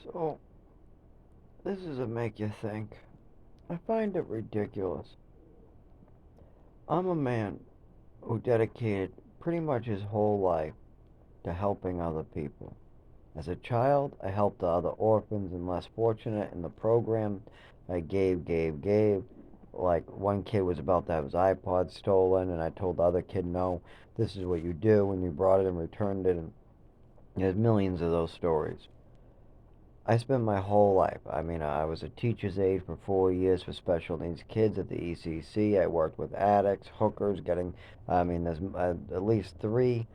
So, this is a make you think. I find it ridiculous. I'm a man who dedicated pretty much his whole life to helping other people. As a child, I helped the other orphans and less fortunate in the program. I gave. Like one kid was about to have his iPod stolen, and I told the other kid, no, this is what you do, and you brought it and returned it, and there's millions of those stories. I spent my whole life. I mean, I was a teacher's aide for 4 years for special needs kids at the ECC. I worked with addicts, hookers, I mean, there's at least three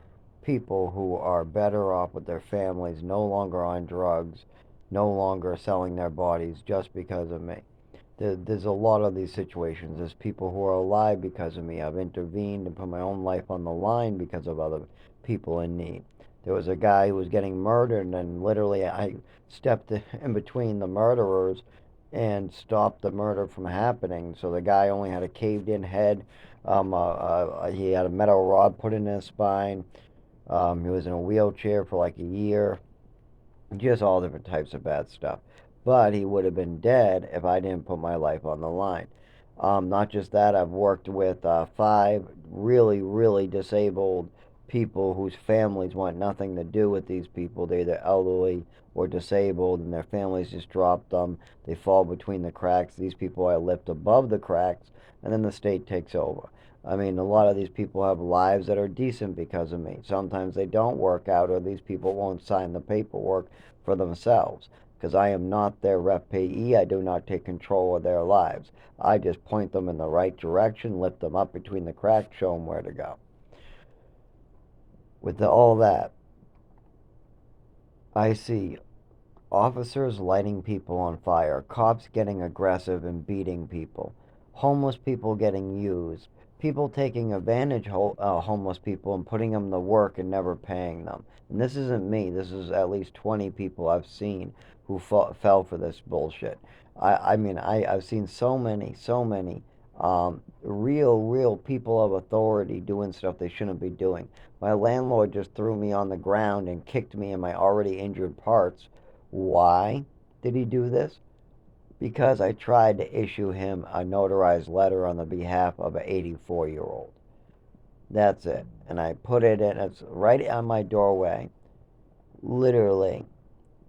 people who are better off with their families, no longer on drugs, no longer selling their bodies just because of me. There's a lot of these situations. There's people who are alive because of me. I've intervened and put my own life on the line because of other people in need. There was a guy who was getting murdered, and literally I stepped in between the murderers and stopped the murder from happening. So the guy only had a caved in head. He had a metal rod put in his spine. He was in a wheelchair for like a year. Just all different types of bad stuff. But he would have been dead if I didn't put my life on the line. Not just that, I've worked with five really, really disabled people whose families want nothing to do with these people. They're either elderly or disabled, and their families just drop them. They fall between the cracks. These people I lift above the cracks, and then the state takes over. I mean, a lot of these people have lives that are decent because of me. Sometimes they don't work out, or these people won't sign the paperwork for themselves. Because I am not their rep payee, I do not take control of their lives. I just point them in the right direction, lift them up between the cracks, show them where to go. With all that, I see officers lighting people on fire, cops getting aggressive and beating people, homeless people getting used, people taking advantage of homeless people and putting them to work and never paying them. And this isn't me. This is at least 20 people I've seen who fell for this bullshit. I've seen so many real people of authority doing stuff they shouldn't be doing. My landlord just threw me on the ground and kicked me in my already injured parts. Why did he do this? Because I tried to issue him a notarized letter on the behalf of an 84-year-old. That's it. And I put it in, it's right on my doorway, literally,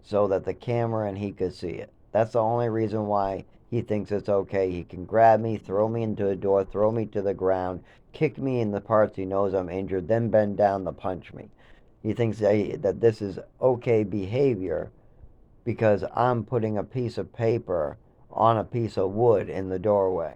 so that the camera and he could see it. That's the only reason why he thinks it's okay. He can grab me, throw me into a door, throw me to the ground, kick me in the parts he knows I'm injured, then bend down to punch me. He thinks that this is okay behavior because I'm putting a piece of paper on a piece of wood in the doorway.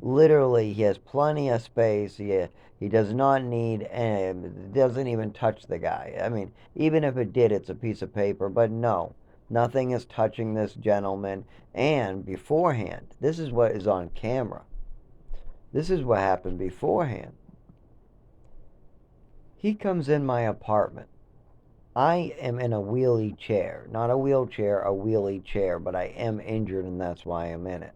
Literally, he has plenty of space. He does not need, and doesn't even touch the guy. I mean, even if it did, it's a piece of paper. But no, nothing is touching this gentleman. And beforehand, this is what is on camera. This is what happened beforehand. He comes in my apartment. I am in a wheelie chair, not a wheelchair, a wheelie chair, but I am injured and that's why I'm in it.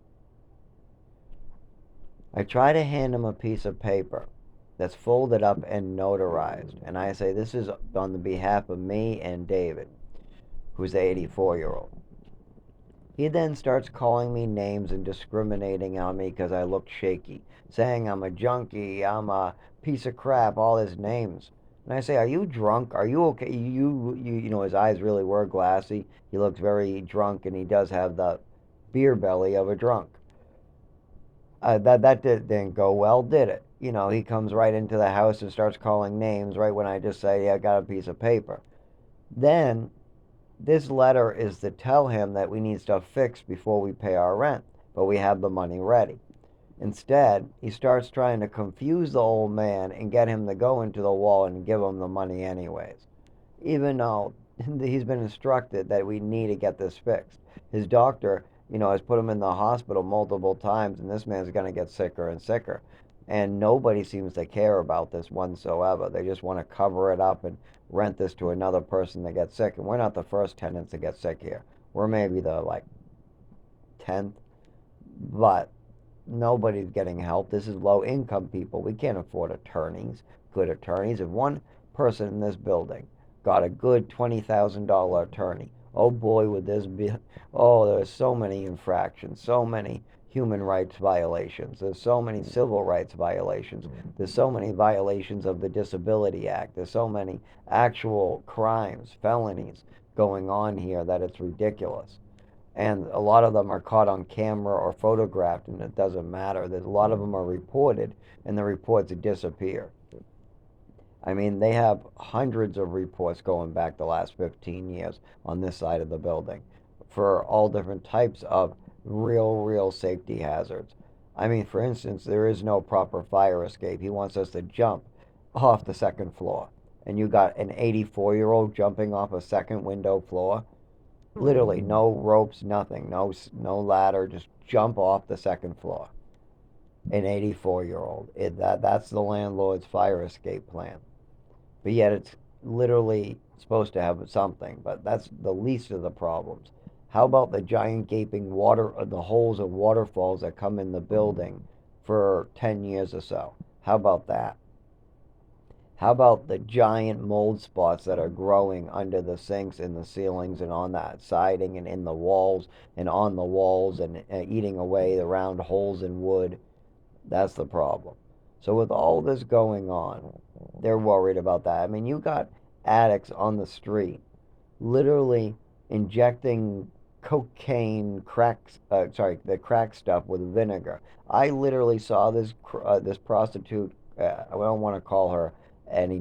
I try to hand him a piece of paper that's folded up and notarized, and I say, this is on the behalf of me and David, who's the 84-year-old. He then starts calling me names and discriminating on me because I look shaky, saying I'm a junkie, I'm a piece of crap, all his names. And I say, "Are you drunk? Are you okay?" You know, his eyes really were glassy. He looks very drunk, and he does have the beer belly of a drunk. Didn't go well, did it? You know, he comes right into the house and starts calling names right when I just say, "Yeah, I got a piece of paper." Then this letter is to tell him that we need stuff fixed before we pay our rent, but we have the money ready. Instead, he starts trying to confuse the old man and get him to go into the wall and give him the money anyways, even though he's been instructed that we need to get this fixed. His doctor, has put him in the hospital multiple times, and this man's going to get sicker and sicker. And nobody seems to care about this whatsoever. They just want to cover it up and rent this to another person that gets sick. And we're not the first tenants to get sick here. We're maybe the 10th, but nobody's getting help. This is low income people. We can't afford attorneys, good attorneys. If one person in this building got a good $20,000 attorney, Oh boy, would this be. Oh, there's so many infractions, so many human rights violations. There's so many civil rights violations. There's so many violations of the Disability Act. There's so many actual crimes, felonies going on here that it's ridiculous. And a lot of them are caught on camera or photographed, and it doesn't matter. There's a lot of them are reported, and the reports disappear. I mean, they have hundreds of reports going back the last 15 years on this side of the building for all different types of real safety hazards. I mean, for instance, there is no proper fire escape. He wants us to jump off the second floor. And you got an 84-year-old jumping off a second window floor. Literally, no ropes, nothing, no ladder, just jump off the second floor. An 84-year-old. That's the landlord's fire escape plan. But yet it's literally supposed to have something. But that's the least of the problems. How about the giant gaping the holes and waterfalls that come in the building for 10 years or so? How about that? How about the giant mold spots that are growing under the sinks in the ceilings and on that siding and in the walls and on the walls and eating away the round holes in wood? That's the problem. So with all this going on, they're worried about that. I mean, you got addicts on the street literally injecting cocaine the crack stuff with vinegar. I literally saw this prostitute. I don't want to call her any